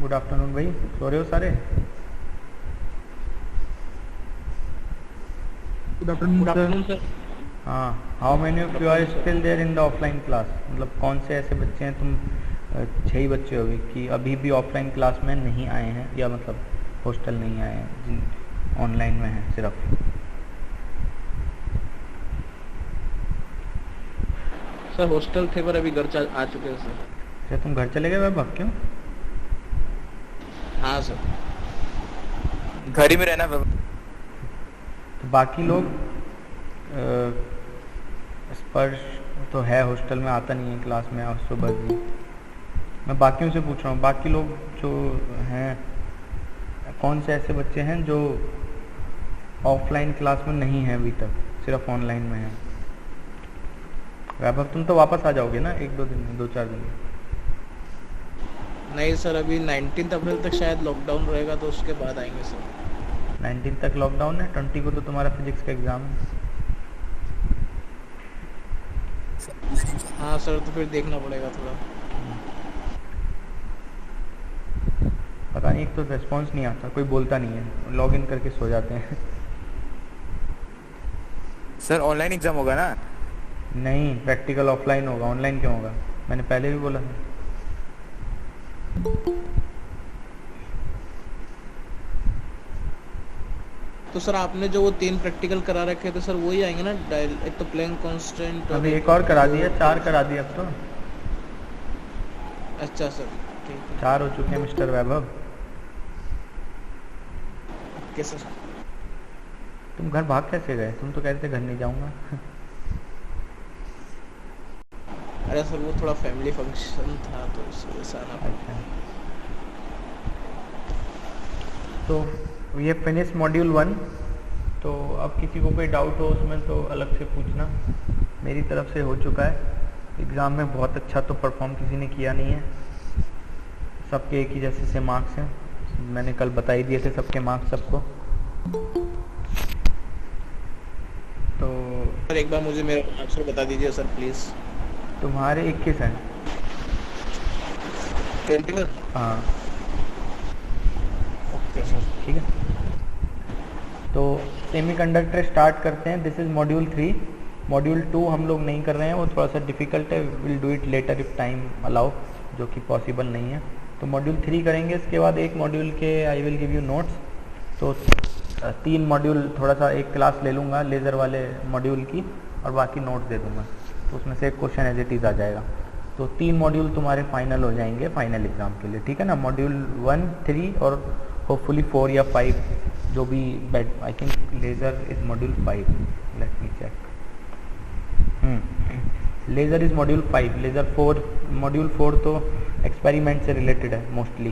Good afternoon भाई, सो रहे हो सारे? Good afternoon good sir. Afternoon sir. हाँ, how many of good you are afternoon sir. Still there in the offline class? मतलब कौन से ऐसे बच्चे हैं, तुम 6 ही बच्चे होगे कि अभी भी ऑफलाइन क्लास में नहीं आए हैं, या मतलब हॉस्टल नहीं आए हैं, जिन ऑनलाइन में हैं सिर्फ? सर हॉस्टल थे पर अभी घर आ चुके हैं सर। अच्छा, तुम घर चले गए वैभव? क्यों? हाँ सर। घर ही में रहना है। तो बाकी लोग स्पर्श तो है हॉस्टल में, आता नहीं है क्लास में, और सुबह भी मैं बाकियों से पूछ रहा हूँ, बाकी लोग जो हैं कौन से ऐसे बच्चे हैं जो ऑफलाइन क्लास में नहीं हैं अभी तक, सिर्फ ऑनलाइन में हैं? वैभव तुम तो वापस आ जाओगे ना 1-2 दिन में, 2-4 दिन में? नहीं सर, अभी 19 अप्रैल तक शायद लॉकडाउन रहेगा, तो उसके बाद आएंगे सर। 19 तक लॉकडाउन है, 20 को तो तुम्हारा फिजिक्स का एग्ज़ाम है। हाँ सर, तो फिर देखना पड़ेगा थोड़ा। पता नहीं, एक तो रिस्पॉन्स नहीं आता, कोई बोलता नहीं है, लॉग इन करके सो जाते हैं। सर ऑनलाइन एग्जाम होगा ना? नहीं, प्रैक्टिकल ऑफलाइन होगा, ऑनलाइन क्यों होगा? मैंने पहले भी बोला था। तो सर आपने जो वो 3 प्रैक्टिकल करा रखे थे सर, वही आएंगे ना? एक तो प्लैंक कांस्टेंट और अभी एक और करा दिया, 4 करा दिया अब तो। अच्छा सर, ठीक है। 4 हो चुके हैं मिस्टर वैभव। Okay sir. तुम घर भाग कैसे गए? तुम तो कहते थे घर नहीं जाऊंगा। अरे सर वो थोड़ा फैमिली फंक्शन था तो इस वजह से आना पड़ा। अच्छा, तो ये फिनिश मॉड्यूल 1। तो अब किसी को कोई डाउट हो उसमें तो अलग से पूछना। मेरी तरफ से हो चुका है। एग्ज़ाम में बहुत अच्छा तो परफॉर्म किसी ने किया नहीं है, सबके एक ही जैसे से मार्क्स हैं। मैंने कल बता ही दिए थे सबके मार्क्स सबको। तो सर एक बार मुझे मेरा आंसर बता दीजिए सर प्लीज़। तुम्हारे 21 हैं। 21? हाँ ओके सर। ठीक है, तो सेमीकंडक्टर स्टार्ट करते हैं। This is module 3। मॉड्यूल 2 हम लोग नहीं कर रहे हैं, वो थोड़ा सा डिफ़िकल्ट है। Will do it later if time allow, जो कि पॉसिबल नहीं है। तो मॉड्यूल 3 करेंगे, इसके बाद एक मॉड्यूल के I will give you notes. तो 3 मॉड्यूल, थोड़ा सा एक क्लास ले लूँगा लेज़र वाले मॉड्यूल की, और बाकी नोट्स दे दूँगा, तो उसमें से एक क्वेश्चन एज इट इज़ आ जाएगा। तो 3 मॉड्यूल तुम्हारे फाइनल हो जाएंगे फाइनल एग्ज़ाम के लिए, ठीक है ना? मॉड्यूल 1, 3 और होपफुली 4 या 5, जो भी bet. I think laser is module 5, let me check. Laser is module 5। Laser 4, module 4 तो एक्सपेरिमेंट से रिलेटेड है मोस्टली,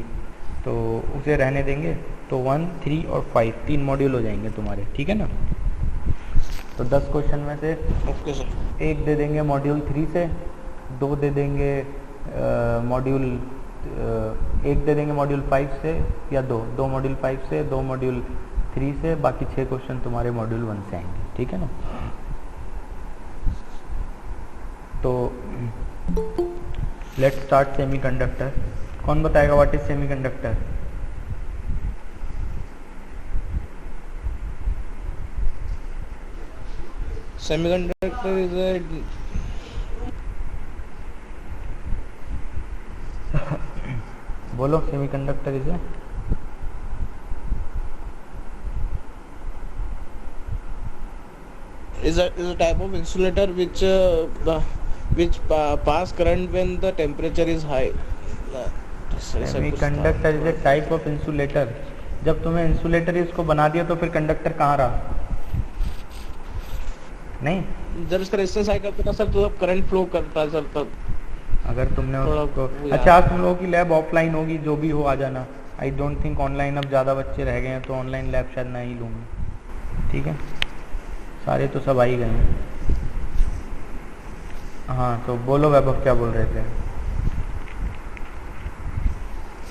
तो उसे रहने देंगे। तो 1, 3 और 5 3 मॉड्यूल हो जाएंगे तुम्हारे, ठीक है ना? तो 10 क्वेश्चन में से ओके सर। एक दे देंगे मॉड्यूल 3 से, 2 दे देंगे मॉड्यूल एक दे देंगे मॉड्यूल 5 से, या दो मॉड्यूल 5 से, 2 मॉड्यूल 3 से, बाकी 6 क्वेश्चन तुम्हारे मॉड्यूल 1 से आएंगे, ठीक है ना? तो लेट्स स्टार्ट सेमीकंडक्टर। कौन बताएगा what is semiconductor? Semiconductor is a बोलो, semiconductor is is a type of insulator which pass current when the temperature is high. Semiconductor is a type of insulator. जब तुम्हें इंसुलेटर इसको बना दिया तो फिर कंडक्टर कहाँ रहा? नहीं, जब इसका रेजिस्टेंस हाई करता था सर, तो अब करंट फ्लो करता है सर तब। अगर तुमने थोड़ा उसको, वो अच्छा याद आज तुम लोगों की लैब ऑफलाइन होगी, जो भी हो आ जाना। आई डोंट थिंक ऑनलाइन अब ज़्यादा बच्चे रह गए हैं, तो ऑनलाइन लैब शायद मैं ही लूँगी, ठीक है? सारे तो सब आ ही गए हैं। हाँ, तो बोलो वैभव, क्या बोल रहे थे?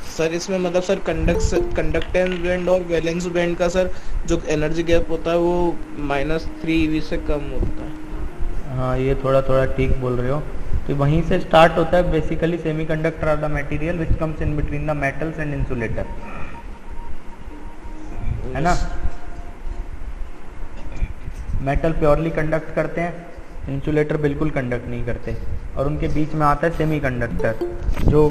सर इसमें मतलब सर कंडक्टेंस बैंड और वैलेंस बैंड का सर जो एनर्जी गैप होता है वो -3 eV से कम होता है। हाँ, ये थोड़ा थोड़ा ठीक बोल रहे हो। तो वहीं से स्टार्ट होता है basically semiconductor are the material which comes in between the metals and insulator, है ना। मेटल प्योरली कंडक्ट करते हैं, इंसुलेटर बिल्कुल कंडक्ट नहीं करते, और उनके बीच में आता है सेमीकंडक्टर जो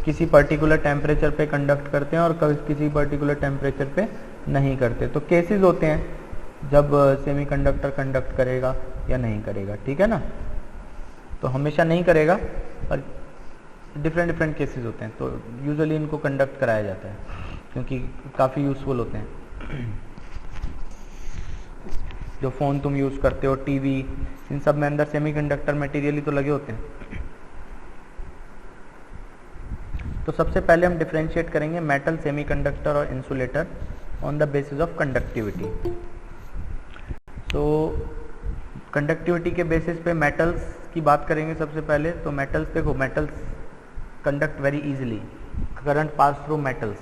किसी पर्टिकुलर टेम्परेचर पे कंडक्ट करते हैं और किसी पर्टिकुलर टेम्परेचर पे नहीं करते। तो केसेस होते हैं जब सेमीकंडक्टर कंडक्ट करेगा या नहीं करेगा, ठीक है ना। तो हमेशा नहीं करेगा, पर डिफरेंट केसेस होते हैं, तो यूजुअली इनको कंडक्ट कराया जाता है क्योंकि काफ़ी यूज़फुल होते हैं। जो फ़ोन तुम यूज़ करते हो, टीवी, इन सब में अंदर सेमीकंडक्टर मटेरियल ही तो लगे होते हैं। तो सबसे पहले हम डिफरेंशिएट करेंगे मेटल, सेमीकंडक्टर और insulator on the basis of conductivity. तो कंडक्टिविटी के बेसिस पे मेटल्स की बात करेंगे सबसे पहले। तो मेटल्स, देखो metals conduct very easily, current pass through metals,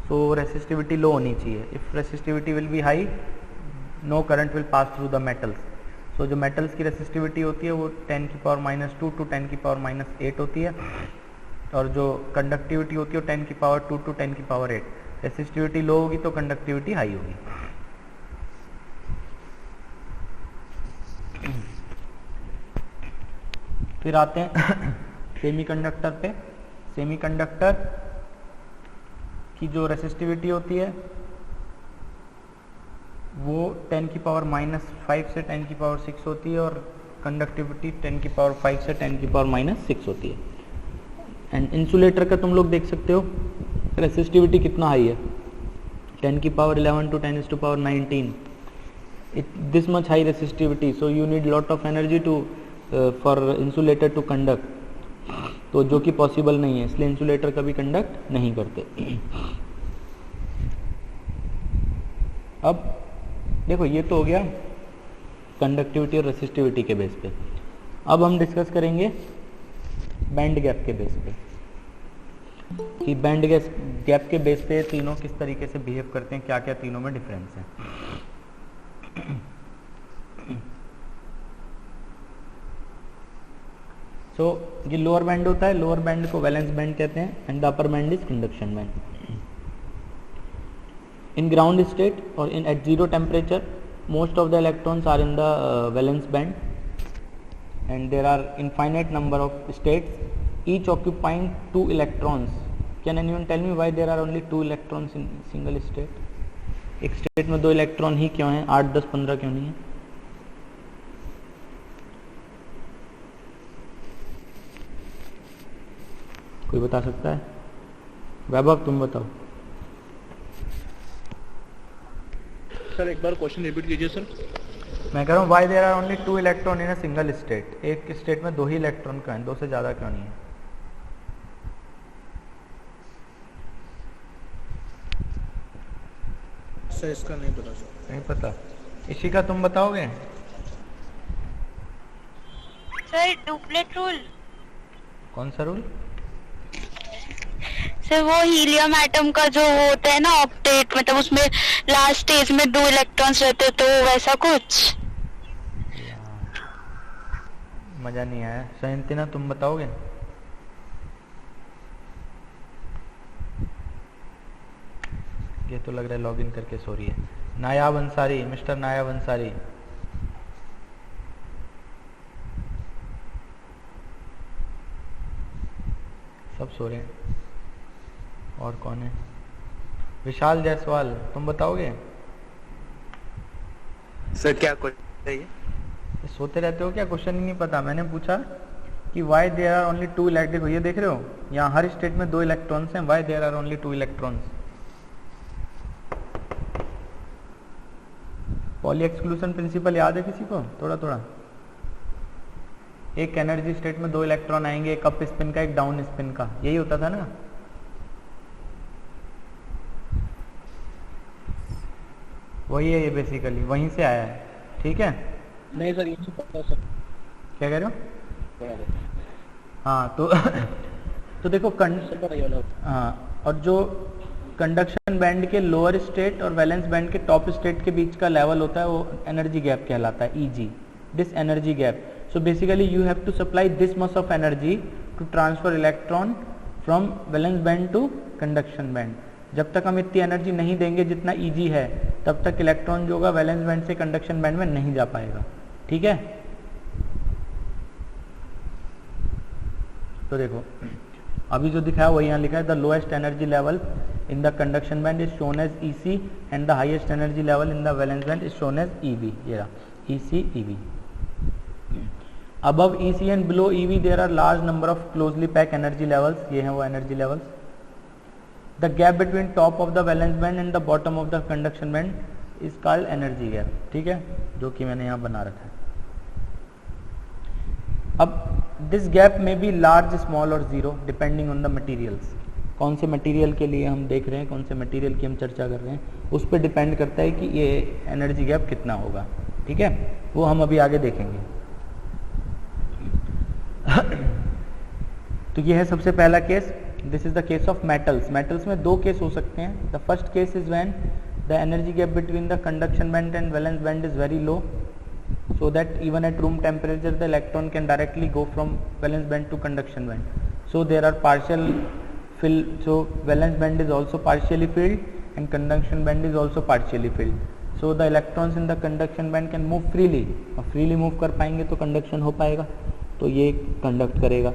so resistivity low होनी चाहिए। If resistivity will be high, no current will pass through the metals. So जो मेटल्स की रेसिस्टिविटी होती है वो 10⁻² टू 10⁻8 होती है, और जो कंडक्टिविटी होती है वो 10⁻2 टू 10⁸। रेसिस्टिविटी लो होगी तो कंडक्टिविटी हाई होगी। फिर आते हैं सेमीकंडक्टर पे। सेमीकंडक्टर की जो रेसिस्टिविटी होती है वो 10⁻5 से 10⁻6 होती है, और कंडक्टिविटी 10⁻5 से 10⁻6 होती है। एंड इंसुलेटर का तुम लोग देख सकते हो रेसिस्टिविटी कितना हाई है, 10⁻11 to 10⁻19। This much high resistivity, so you need lot of energy to for insulator to conduct, तो जो कि पॉसिबल नहीं है, इसलिए इंसुलेटर कभी कंडक्ट नहीं करते। अब देखो ये तो हो गया कंडक्टिविटी और रेसिस्टिविटी के बेस पे। अब हम डिस्कस करेंगे बैंड गैप के बेस पे, कि बैंड गैप के बेस पे तीनों किस तरीके से बिहेव करते हैं, क्या क्या तीनों में डिफरेंस है। सो ये लोअर बैंड होता है, लोअर बैंड को वैलेंस बैंड कहते हैं, and the upper band is conduction band. In ground state or at zero temperature, most of the electrons are in the valence band, and there are infinite number of states, each occupying 2 electrons. Can anyone tell me why there are only 2 electrons in single state? एक state में 2 electron ही क्यों हैं, 8, 10, 15 क्यों नहीं है? कोई बता सकता है? वैभव तुम बताओ। सर एक बार क्वेश्चन रिपीट कीजिए सर। मैं कह रहा हूँ why there are only 2 electron in a single state, एक स्टेट में 2 ही इलेक्ट्रॉन क्यों हैं, 2 से ज़्यादा क्यों नहीं है? सर इसका नहीं पता सर। नहीं पता, इसी का तुम बताओगे? Sir duplet rule. कौन सा रूल? सर वो हीलियम एटम का जो होता है ना ऑक्टेट, मतलब उसमें लास्ट स्टेज में 2 इलेक्ट्रॉन्स रहते, तो वैसा कुछ। मजा नहीं आया। सयंतिना तुम बताओगे? ये तो लग रहा है लॉगिन करके सो रही है। नायाब अंसारी, मिस्टर नायाब अंसारी। सब सो रहे हैं। और कौन है? विशाल जायसवाल, तुम बताओगे? सर क्या क्वेश्चन है ये? सोते रहते हो क्या? क्वेश्चन ही नहीं पता। मैंने पूछा कि why there are only 2 electron. देखो ये देख रहे हो, यहाँ हर स्टेट में 2 इलेक्ट्रॉन्स हैं। Why there are only 2 electrons? Pauli exclusion principle याद है किसी को? थोड़ा थोड़ा। एक एनर्जी स्टेट में 2 इलेक्ट्रॉन आएंगे, एक अप स्पिन का, एक डाउन स्पिन का, यही होता था ना। वही है ये, बेसिकली वहीं से आया है, ठीक है। नहीं सर ये नहीं पता सर। क्या कह रहे हो? हाँ तो देखो हाँ, और जो कंडक्शन बैंड के लोअर स्टेट और वैलेंस बैंड के टॉप स्टेट के बीच का लेवल होता है वो एनर्जी गैप कहलाता है, E G, this energy gap. So basically you have to supply this much of energy to transfer electron from valence band to conduction band. जब तक हम इतनी एनर्जी नहीं देंगे जितना ईजी है, तब तक इलेक्ट्रॉन जो होगा वैलेंस बैंड से कंडक्शन बैंड में नहीं जा पाएगा। ठीक है, तो देखो अभी जो दिखाया वही यहाँ लिखा है, the lowest energy level in the conduction band is shown as EC and the highest energy level in the valence band is shown as EV। ये रहा EC EV। Above EC and below EV there are large number of closely pack energy levels. ये हैं वो energy levels. The gap between top of the valence band and the bottom of the conduction band is called energy gap. ठीक है, जो कि मैंने यहाँ बना रखा है। अब दिस गैप में बी लार्ज, स्मॉल और zero depending on the materials. कौन से मटेरियल के लिए हम देख रहे हैं, कौन से मटेरियल की हम चर्चा कर रहे हैं, उस पर डिपेंड करता है कि ये एनर्जी गैप कितना होगा। ठीक है, वो हम अभी आगे देखेंगे। तो ये है सबसे पहला case, this is the case of metals. Metals में दो केस हो सकते हैं। The first case is when the energy gap between the conduction band and valence band is very low, so that even at room temperature the electron can directly go from valence band to conduction band. So there are partial fill, so valence band is also partially filled and conduction band is also partially filled. So the electrons in the conduction band can move freely, और freely move कर पाएंगे तो conduction हो पाएगा, तो ये conduct करेगा।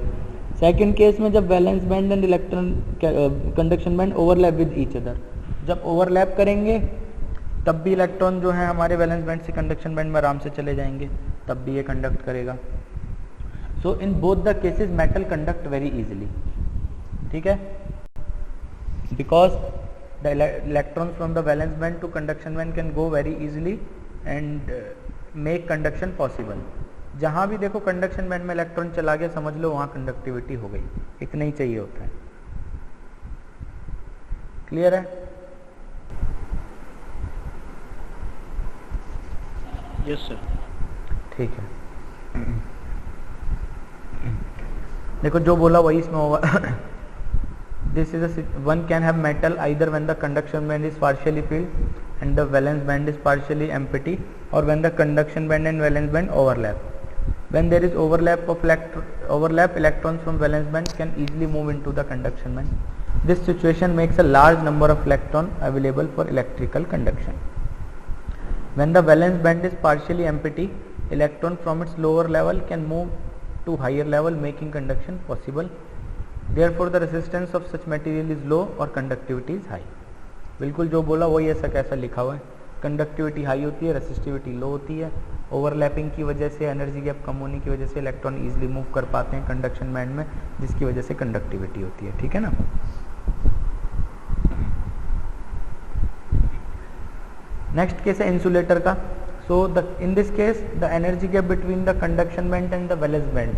Second case में जब valence band and electron conduction band overlap with each other, जब ओवरलैप करेंगे तब भी इलेक्ट्रॉन जो है हमारे वैलेंस बैंड से कंडक्शन बैंड में आराम से चले जाएंगे, तब भी ये कंडक्ट करेगा। So in both the cases metal conduct very easily. ठीक है, because the electron from the valence band to conduction band can go very easily and make conduction possible. जहाँ भी देखो कंडक्शन बैंड में इलेक्ट्रॉन चला गया, समझ लो वहाँ कंडक्टिविटी हो गई। इतना ही चाहिए होता है। क्लियर है? Yes sir. ठीक है, देखो जो बोला वही इसमें होगा। This is one can have metal either when the conduction band is partially filled and the valence band is partially empty, और when the conduction band and valence band overlap. When there is overlap electrons from valence band can easily move into the conduction band. This situation makes a large number of electrons available for electrical conduction. When the valence band is partially empty, electron from its lower level can move to higher level, making conduction possible. Therefore, the resistance of such material is low or conductivity is high. बिल्कुल जो बोला वही ऐसा कैसा लिखा हुआ है। Conductivity high होती है, रेसिस्टिविटी लो होती है। ओवरलैपिंग की वजह से, एनर्जी गैप कम होने की वजह से इलेक्ट्रॉन इजीली मूव कर पाते हैं कंडक्शन बैंड में, जिसकी वजह से कंडक्टिविटी होती है। ठीक है ना? नेक्स्ट केस है इंसुलेटर का। So in this case the energy gap between the conduction band and the valence band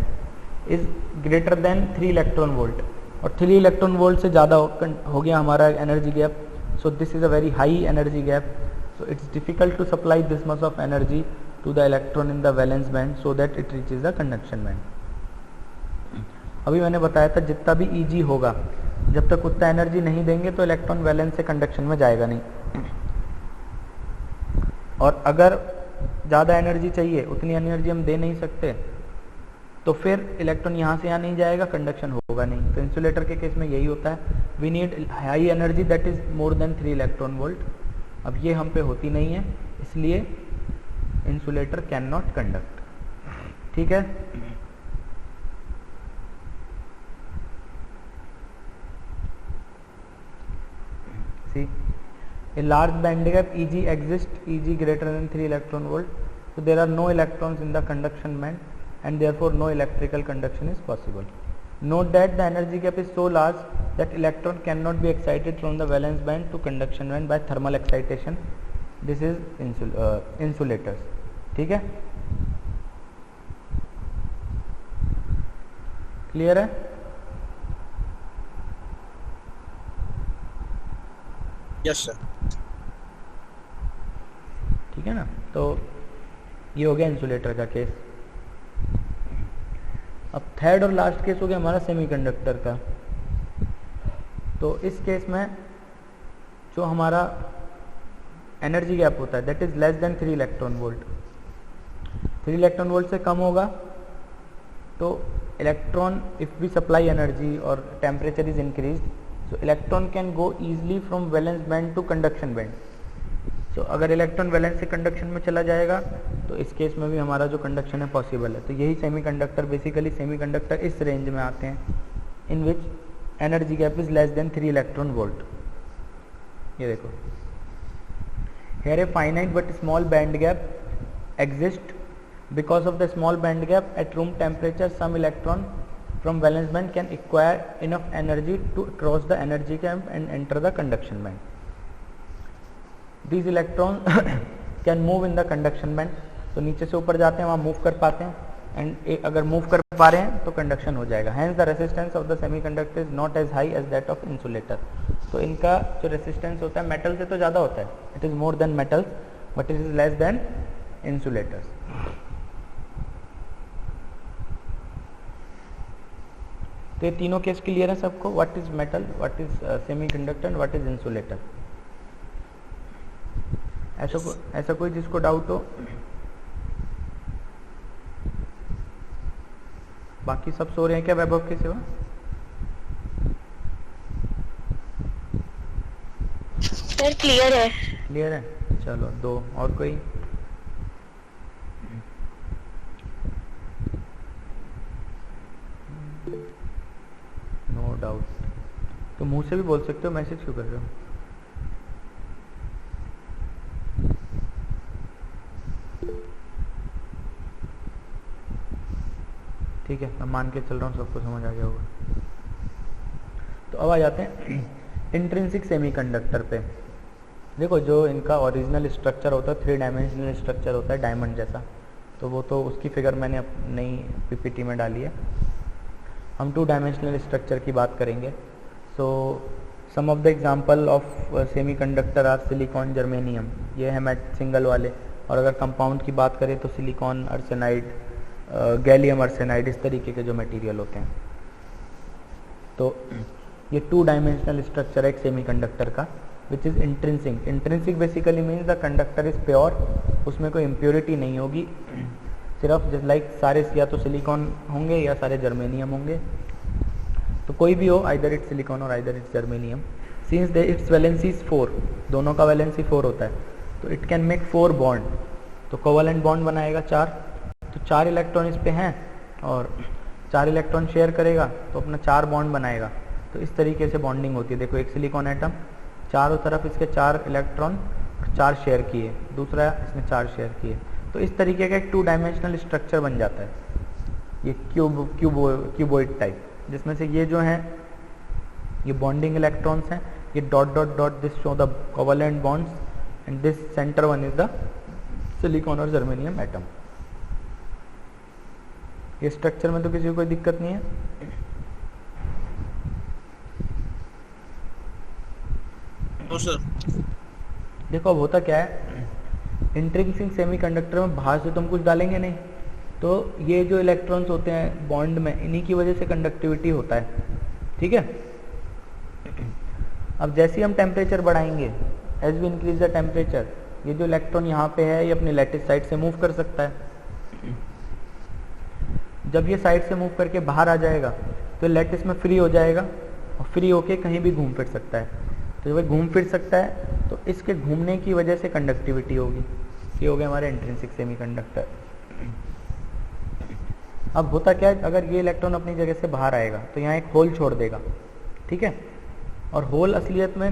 is greater than 3 electron volt, और 3 इलेक्ट्रॉन वोल्ट से ज़्यादा हो गया हमारा energy gap. So this is a very high energy gap, so it's difficult to supply this much of energy to the electron in the valence band so that it reaches the conduction band. अभी मैंने बताया था जितना भी Eg होगा, जब तक उतना एनर्जी नहीं देंगे तो इलेक्ट्रॉन वैलेंस से कंडक्शन में जाएगा नहीं, और अगर ज़्यादा एनर्जी चाहिए, उतनी एनर्जी हम दे नहीं सकते, तो फिर इलेक्ट्रॉन यहाँ से यहाँ नहीं जाएगा, कंडक्शन होगा नहीं। तो इंसुलेटर के केस में यही होता है, we need high energy that is more than 3 electron volt. अब ये हम पे होती नहीं है, इसलिए इंसुलेटर कैन नॉट कंडक्ट। ठीक है? सी in large band gap Eg exists, Eg greater than 3 electron volt, so there are no electrons in the conduction band and therefore no electrical conduction is possible. Note that the energy gap is so large that electron cannot be excited from the valence band to conduction band by thermal excitation. This is insulators. ठीक है? Clear है? Yes sir. ठीक है ना? तो ये हो गया इंसुलेटर का केस। अब थर्ड और लास्ट केस हो गया हमारा सेमीकंडक्टर का। तो इस केस में जो हमारा एनर्जी गैप होता है that is less than 3 electron volt. 3 electron volt से कम होगा तो electron if we supply energy और temperature is increase, so electron can go easily from valence band to conduction band. तो अगर इलेक्ट्रॉन वैलेंस से कंडक्शन में चला जाएगा तो इस केस में भी हमारा जो कंडक्शन है पॉसिबल है। तो यही सेमीकंडक्टर, बेसिकली सेमीकंडक्टर इस रेंज में आते हैं in which energy gap is less than 3 electron volt. ये देखो, here a finite but small band gap exists. Because of the small band gap at room temperature, some electron from valence band can acquire enough energy to cross the energy gap and enter the conduction band. These electrons can move in the conduction band. तो नीचे से ऊपर जाते हैं, वहाँ move कर पाते हैं, एंड अगर मूव कर पा रहे हैं तो कंडक्शन हो जाएगा। Hence the resistance of the semiconductor is not as high as that of insulator. तो इनका जो रेसिस्टेंस होता है मेटल से तो ज़्यादा होता है, it is more than metals but it is less than insulators. तो ये तीनों केस क्लियर है सबको, what is metal, what is semiconductor and what is insulator. ऐसा कोई जिसको डाउट हो? बाकी सब सो रहे हैं क्या वैभव के सिवा? सर क्लियर है। क्लियर है, चलो दो और कोई? No doubt. तो मुंह से भी बोल सकते हो, मैसेज क्यों कर रहे हो? ठीक है, मैं मान के चल रहा हूँ सबको समझ आ गया होगा। तो अब आ जाते हैं इंट्रिंसिक सेमीकंडक्टर पे। देखो, जो इनका ओरिजिनल स्ट्रक्चर होता है 3 डायमेंशनल स्ट्रक्चर होता है डायमंड जैसा, तो वो तो उसकी फिगर मैंने नई पीपीटी में डाली है। हम 2 डायमेंशनल स्ट्रक्चर की बात करेंगे। So some of the example of semiconductor are silicon, germanium, ये है मैट सिंगल वाले। और अगर कंपाउंड की बात करें तो सिलिकॉन, आर्सेनाइड, गैलियम आर्सेनाइड, इस तरीके के जो मटेरियल होते हैं। तो ये 2 डायमेंशनल स्ट्रक्चर है एक सेमीकंडक्टर का, which is intrinsic. Intrinsic basically means the conductor is pure, उसमें कोई इम्प्योरिटी नहीं होगी, सिर्फ जस्ट लाइक सारे या तो सिलिकॉन होंगे या सारे जर्मेनियम होंगे। तो कोई भी हो, आइदर इट्स सिलिकॉन और either it's germanium. Since they it's valency is 4, दोनों का वैलेंसी 4 होता है, तो इट कैन मेक 4 बॉन्ड। तो कोवलेंट बॉन्ड बनाएगा 4, तो 4 इलेक्ट्रॉन इस पे हैं और 4 इलेक्ट्रॉन शेयर करेगा तो अपना 4 बॉन्ड बनाएगा। तो इस तरीके से बॉन्डिंग होती है। देखो, एक सिलिकॉन एटम, चारों तरफ इसके 4 इलेक्ट्रॉन 4 शेयर किए, दूसरा इसने 4 शेयर किए, तो इस तरीके का एक 2 डायमेंशनल स्ट्रक्चर बन जाता है, ये क्यूबॉइड टाइप, जिसमें से ये जो हैं ये बॉन्डिंग इलेक्ट्रॉन्स हैं, ये dot dot dot, this show the covalent bonds and this centre one is the silicon और जर्मेनियम एटम। ये स्ट्रक्चर में तो किसी को कोई दिक्कत नहीं है? तो सर देखो, अब होता क्या है, इंट्रिंसिक सेमीकंडक्टर में बाहर से तुम कुछ डालेंगे नहीं, तो ये जो इलेक्ट्रॉन्स होते हैं बॉन्ड में, इन्हीं की वजह से कंडक्टिविटी होता है। ठीक है, अब जैसे ही हम टेम्परेचर बढ़ाएंगे, as we increase the temperature, ये जो इलेक्ट्रॉन यहाँ पे है ये अपनी लैटिस साइड से मूव कर सकता है। जब ये साइड से मूव करके बाहर आ जाएगा तो लैटिस में फ्री हो जाएगा और फ्री होके कहीं भी घूम फिर सकता है। तो जब घूम फिर सकता है तो इसके घूमने की वजह से कंडक्टिविटी होगी। ये हो गया हमारे इंट्रिंसिक सेमीकंडक्टर। अब होता क्या है, अगर ये इलेक्ट्रॉन अपनी जगह से बाहर आएगा तो यहाँ एक होल छोड़ देगा। ठीक है, और होल असलियत में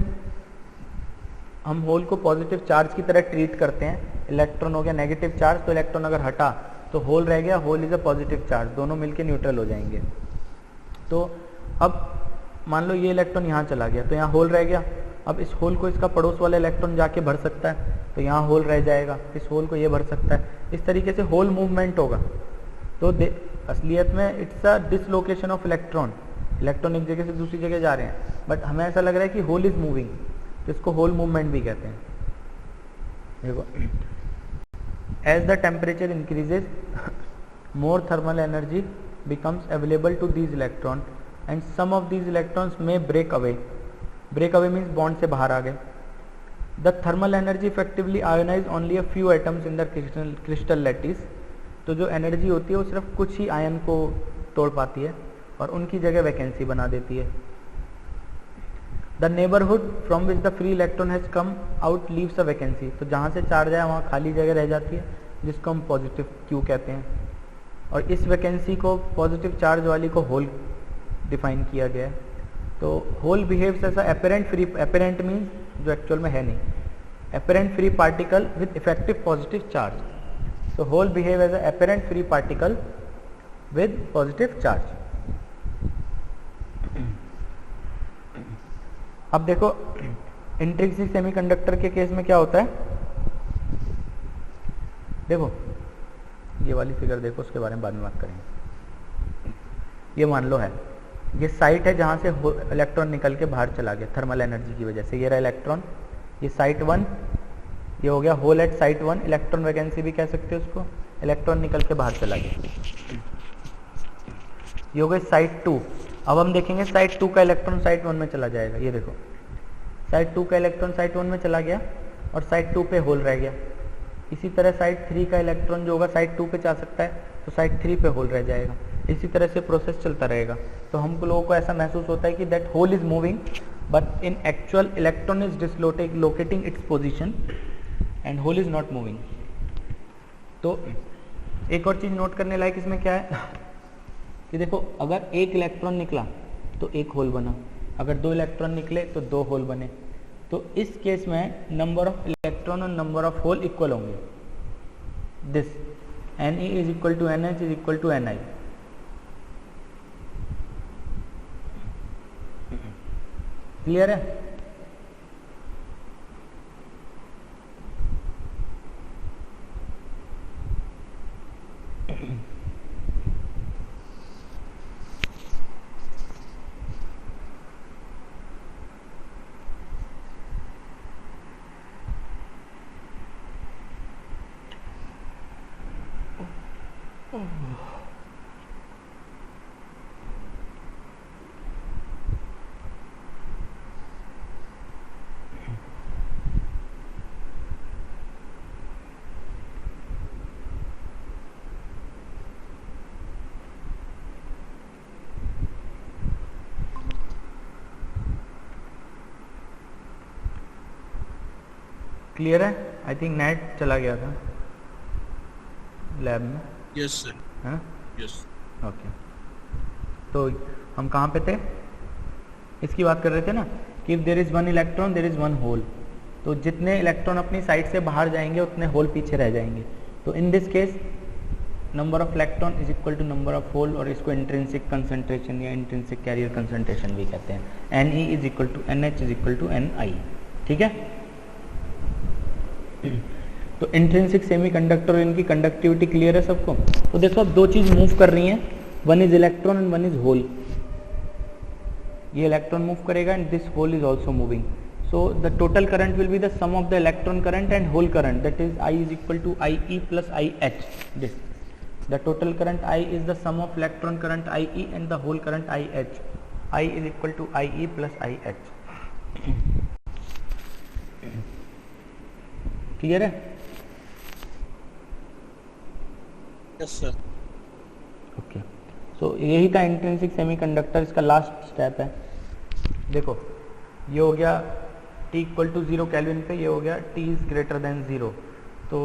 हम होल को पॉजिटिव चार्ज की तरह ट्रीट करते हैं। इलेक्ट्रॉन हो गया नेगेटिव चार्ज, तो इलेक्ट्रॉन अगर हटा तो होल रह गया, hole is a positive charge, दोनों मिलके न्यूट्रल हो जाएंगे। तो अब मान लो ये इलेक्ट्रॉन यहाँ चला गया तो यहाँ होल रह गया। अब इस होल को इसका पड़ोस वाला इलेक्ट्रॉन जाके भर सकता है, तो यहाँ होल रह जाएगा, इस होल को ये भर सकता है। इस तरीके से होल मूवमेंट होगा। तो असलियत में it's a dislocation of electron. Electron एक जगह से दूसरी जगह जा रहे हैं, बट हमें ऐसा लग रहा है कि होल इज मूविंग, तो इसको होल मूवमेंट भी कहते हैं। देखो, as the temperature increases, more thermal energy becomes available to these electrons and some of these electrons may break away. Break away means bond से बाहर आ गए। The thermal energy effectively ionize only a few atoms in the crystal lattice. तो जो energy होती है वो सिर्फ कुछ ही आयन को तोड़ पाती है और उनकी जगह वैकेंसी बना देती है। The neighbourhood from which the free electron has come out leaves a vacancy, तो जहाँ से चार्ज आया वहाँ खाली जगह रह जाती है, जिसको हम पॉजिटिव क्यू कहते हैं। और इस वैकेंसी को पॉजिटिव चार्ज वाली को होल डिफाइन किया गया है। तो hole behaves as apparent free, apparent means जो एक्चुअल में है नहीं, apparent free particle with effective positive charge. तो hole behave as apparent free particle with positive charge. अब देखो इंट्रिंसिक सेमीकंडक्टर के केस में क्या होता है, देखो ये वाली फिगर देखो, उसके बारे में बाद में बात करेंगे। ये मान लो है, ये साइट है जहाँ से इलेक्ट्रॉन निकल के बाहर चला गया थर्मल एनर्जी की वजह से, ये रहा इलेक्ट्रॉन, ये साइट 1, ये हो गया hole at site 1, electron vacancy भी कह सकते हो उसको, इलेक्ट्रॉन निकल के बाहर चला गया। ये हो गई साइट 2। अब हम देखेंगे साइट 2 का इलेक्ट्रॉन साइट 1 में चला जाएगा, ये देखो साइट 2 का इलेक्ट्रॉन साइट 1 में चला गया और साइट 2 पे होल रह गया। इसी तरह साइट 3 का इलेक्ट्रॉन जो होगा साइट 2 पे जा सकता है, तो साइट 3 पे होल रह जाएगा। इसी तरह से प्रोसेस चलता रहेगा। तो हमको लोगों को ऐसा महसूस होता है कि that hole is moving, but in actual electron is dislocating its position and hole is not moving. तो एक और चीज नोट करने लायक इसमें क्या है कि देखो अगर एक इलेक्ट्रॉन निकला तो एक होल बना, अगर 2 इलेक्ट्रॉन निकले तो 2 होल बने। तो इस केस में नंबर ऑफ इलेक्ट्रॉन और नंबर ऑफ होल इक्वल होंगे। This Ne is equal to NH is equal to Ni। Clear है? क्लियर है? आई थिंक नेट चला गया था लैब में। Yes sir. हाँ यस। ओके, तो हम कहाँ पे थे? इसकी बात कर रहे थे ना कि if there is 1 electron there is 1 hole. तो जितने इलेक्ट्रॉन अपनी साइड से बाहर जाएंगे उतने होल पीछे रह जाएंगे। तो in this case number of electron is equal to number of hole, और इसको इंट्रिंसिक कंसंट्रेशन या इंट्रिंसिक कैरियर कंसंट्रेशन भी कहते हैं। Ne is equal to NH is equal to Ni। ठीक है? तो इंट्रिंसिक सेमीकंडक्टर और इनकी कंडक्टिविटी क्लियर है सबको? तो देखो अब 2 चीज मूव कर रही हैं, 1 is electron and 1 is hole. ये इलेक्ट्रॉन मूव करेगा and this hole is also moving. So the total current will be the sum of the electron current and hole current, that is I is equal to IE plus IH। This the total current I is the sum of electron current IE and the hole current IH। I is equal to IE plus IH। Clear है? Yes sir. Okay, सो यही था intrinsic semiconductor, इसका last step है। देखो ये हो गया T equal to 0 kelvin पे, ये हो गया T इज ग्रेटर देन 0। तो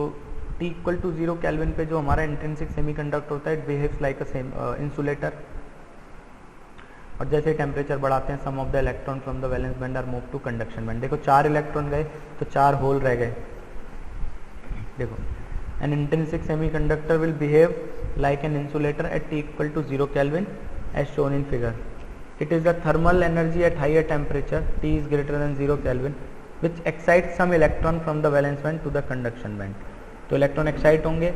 T इक्वल टू 0 केल्विन पे जो हमारा इंट्रिंसिक सेमीकंडक्टर होता है, it behaves like a insulator. और जैसे टेम्परेचर बढ़ाते हैं, some of the electron from the valence band are move to conduction band. देखो 4 इलेक्ट्रॉन गए तो 4 होल रह गए। देखो an intrinsic semiconductor will behave like an insulator at T equal to 0 Kelvin as shown in figure. It is the thermal energy at higher temperature, T is greater than 0 Kelvin, which excites some electron from the valence band to the conduction band. तो electron excite होंगे।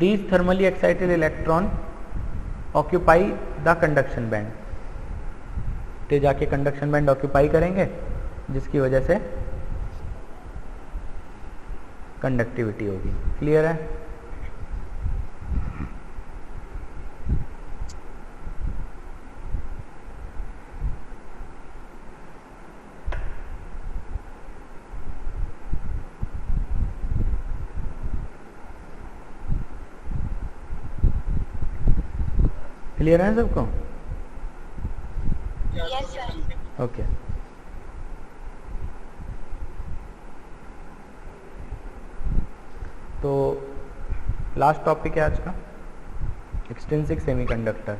These thermally excited electron occupy the conduction band. ते जाके conduction band occupy करेंगे, जिसकी वजह से conductivity होगी। Clear है? क्लियर है सबको? Yes sir. ओके। तो लास्ट टॉपिक है आज का, एक्सट्रिंसिक सेमीकंडक्टर।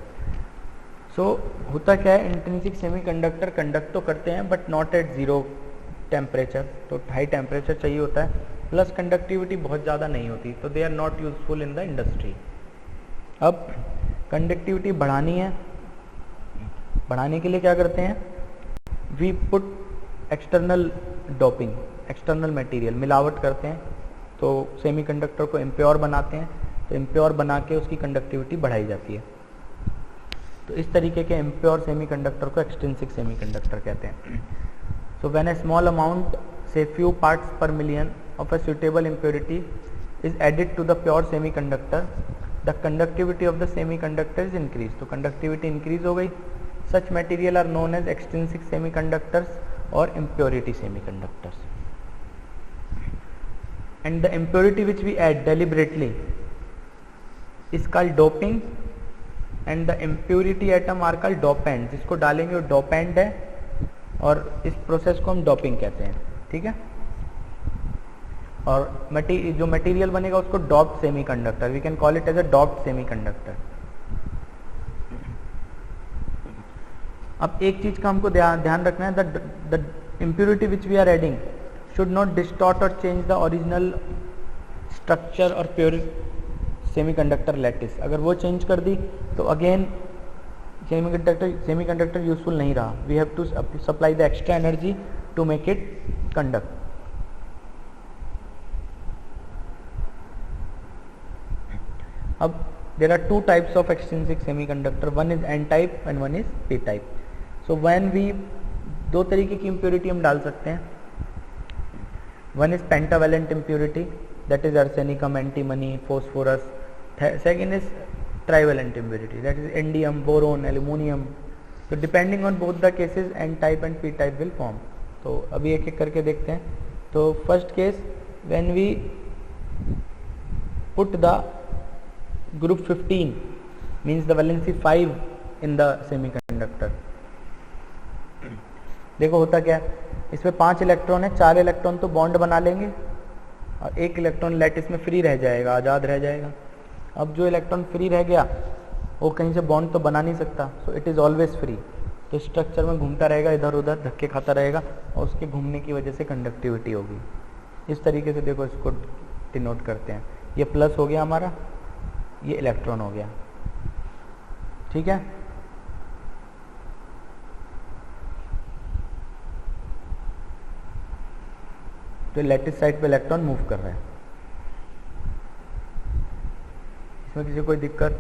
सो होता क्या है, इंट्रिंसिक सेमीकंडक्टर कंडक्ट तो करते हैं but not at zero temperature, तो हाई टेम्परेचर चाहिए होता है, प्लस कंडक्टिविटी बहुत ज़्यादा नहीं होती, तो they are not useful in the industry. अब कंडक्टिविटी बढ़ानी है, बढ़ाने के लिए क्या करते हैं, we put external doping, external material मिलावट करते हैं, तो सेमीकंडक्टर को इम्प्योर बनाते हैं, तो इम्प्योर बना के उसकी कंडक्टिविटी बढ़ाई जाती है। तो इस तरीके के इम्प्योर सेमीकंडक्टर को एक्सट्रिंसिक सेमीकंडक्टर कहते हैं। So when A small amount से फ्यू पार्ट्स पर million of a suitable impurity is added to the pure semiconductor, the conductivity of the semiconductor is increased, तो conductivity increase हो गई। such material are known as extrinsic semiconductors or impurity semiconductors, and the impurity which we add deliberately is called doping and the impurity atom are called dopant, जिसको डालेंगे वो dopant है और इस process को हम डोपिंग कहते हैं, ठीक है। और जो मटेरियल बनेगा उसको doped semiconductor, we can call it as a doped semiconductor. अब एक चीज का हमको ध्यान रखना है, the impurity which we are adding should not distort और चेंज द ओरिजिनल स्ट्रक्चर और प्योर सेमीकंडक्टर लैटिस। अगर वो चेंज कर दी तो अगेन सेमीकंडक्टर यूजफुल नहीं रहा। We have to supply the extra energy to make it conduct. अब there are two types of extrinsic semiconductor, one is n type and one is p type. So when we दो तरीके की impurity हम डाल सकते हैं, one is pentavalent impurity that is arsenicum, antimony, phosphorus, second is trivalent impurity that is indium, boron, aluminium. So depending on both the cases n type and p type will form. तो अभी एक एक करके देखते हैं। तो first case when we put the group 15 means the valency 5 in the semiconductor, देखो होता क्या है, इसमें 5 इलेक्ट्रॉन है, 4 इलेक्ट्रॉन तो बॉन्ड बना लेंगे और 1 इलेक्ट्रॉन लैटिस में फ्री रह जाएगा, आज़ाद रह जाएगा। अब जो इलेक्ट्रॉन फ्री रह गया वो कहीं से बॉन्ड तो बना नहीं सकता, so it is always free, तो स्ट्रक्चर में घूमता रहेगा, इधर उधर धक्के खाता रहेगा और उसके घूमने की वजह से कंडक्टिविटी होगी। इस तरीके से देखो इसको डिनोट करते हैं, ये प्लस हो गया हमारा, ये इलेक्ट्रॉन हो गया, ठीक है। तो लैटिस साइड पे इलेक्ट्रॉन मूव कर रहा है, इसमें किसी कोई दिक्कत?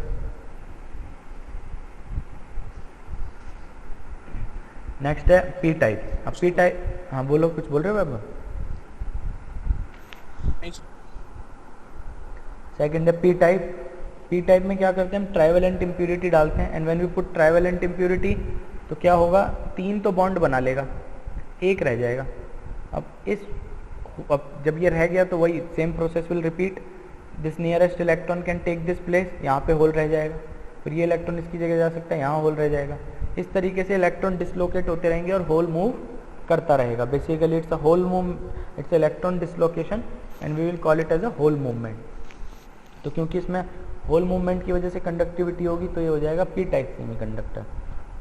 नेक्स्ट है पी टाइप। अब पी टाइप, हाँ बोलो, कुछ बोल रहे हो बाबा? सेकंड है पी टाइप। पी टाइप में क्या करते हैं हम, ट्राइवेलेंट इम्प्यूरिटी डालते हैं, and when we put trivalent impurity तो क्या होगा, 3 तो बॉन्ड बना लेगा, 1 रह जाएगा। अब जब ये रह गया तो वही same process will repeat, this nearest electron can take this place, यहाँ पे होल रह जाएगा, फिर ये इलेक्ट्रॉन इसकी जगह जा सकता है, यहाँ होल रह जाएगा। इस तरीके से इलेक्ट्रॉन डिसलोकेट होते रहेंगे और होल मूव करता रहेगा। Basically it's a hole move, it's electron dislocation and we will call it as a hole movement. तो क्योंकि इसमें होल मूवमेंट की वजह से कंडक्टिविटी होगी तो ये हो जाएगा P type semiconductor.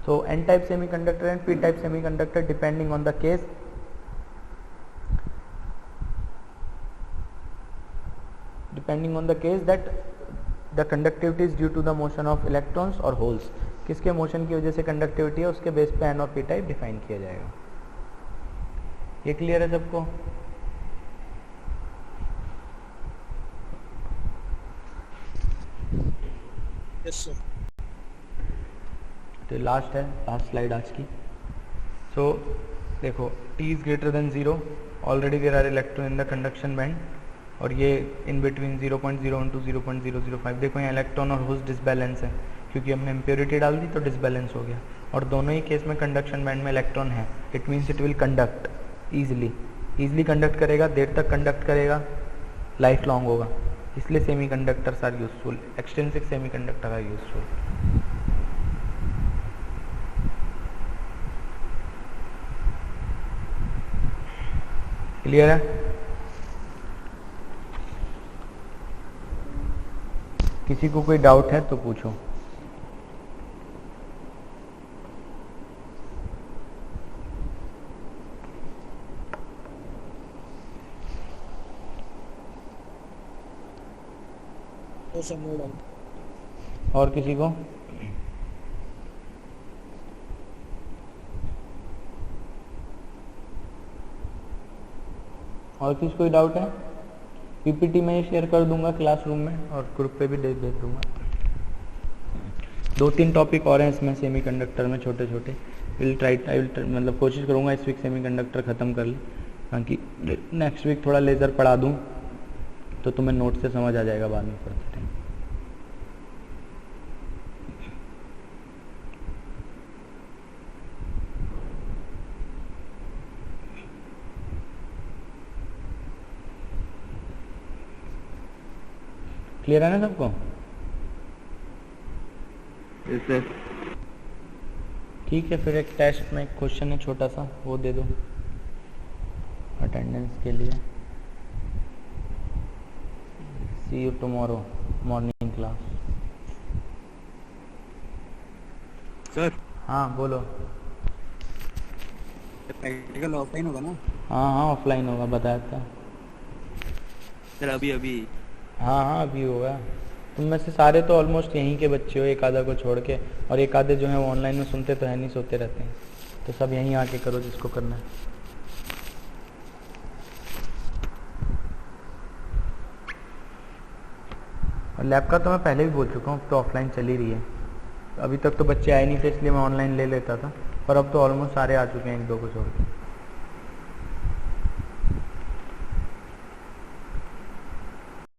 So N type semiconductor and P type semiconductor depending on the case. Depending on the case that the conductivity is due to the motion of electrons और holes, किसके मोशन की वजह से कंडक्टिविटी है उसके base पे N और पी टाइप डिफाइन किया जाएगा। ये क्लियर है सबको? Yes sir. तो लास्ट है, लास्ट स्लाइड आज की। सो देखो, T is greater than 0, already there are electron in the conduction band, और ये इन बिटवीन 0.01 to 0.005। देखो यहाँ इलेक्ट्रॉन और होल्स डिसबैलेंस है, क्योंकि हमने इम्प्योरिटी डाल दी तो डिसबैलेंस हो गया, और दोनों ही केस में कंडक्शन बैंड में इलेक्ट्रॉन है। It means it will conduct easily conduct करेगा, देर तक कंडक्ट करेगा, लाइफ लॉन्ग होगा, इसलिए semiconductors are useful, extrinsic semiconductor are useful. Clear है? किसी को कोई डाउट है तो पूछो। और किसी को? और किसी कोई डाउट है? पीपीटी में शेयर कर दूंगा क्लासरूम में और ग्रुप पे भी दे दूंगा। 2-3 टॉपिक और हैं इसमें सेमीकंडक्टर में छोटे छोटे। मतलब कोशिश करूंगा इस वीक सेमीकंडक्टर ख़त्म कर ले, ताकि नेक्स्ट वीक थोड़ा लेज़र पढ़ा दूं तो तुम्हें नोट से समझ आ जाएगा बाद में पढ़ते टाइम। क्लियर है ना सबको? ठीक है, फिर एक टेस्ट में एक क्वेश्चन है छोटा सा, वो दे दो अटेंडेंस के लिए। See you tomorrow morning class. Sir हाँ बोलो। प्रैक्टिकल ऑफलाइन होगा ना? हाँ ऑफलाइन होगा, बताया था सर। अभी हाँ अभी होगा। तुम में से सारे तो ऑलमोस्ट यहीं के बच्चे हो, एक आधा को छोड़ के, और एक आधे जो है वो ऑनलाइन में सुनते तो है नहीं, सोते रहते हैं। तो सब यहीं आके करो जिसको करना है। और लैब का तो मैं पहले भी बोल चुका हूँ, अब तो ऑफलाइन चल ही रही है। अभी तक तो बच्चे आए नहीं थे इसलिए मैं ऑनलाइन ले लेता था, पर अब तो ऑलमोस्ट सारे आ चुके हैं, 1-2 को छोड़ के।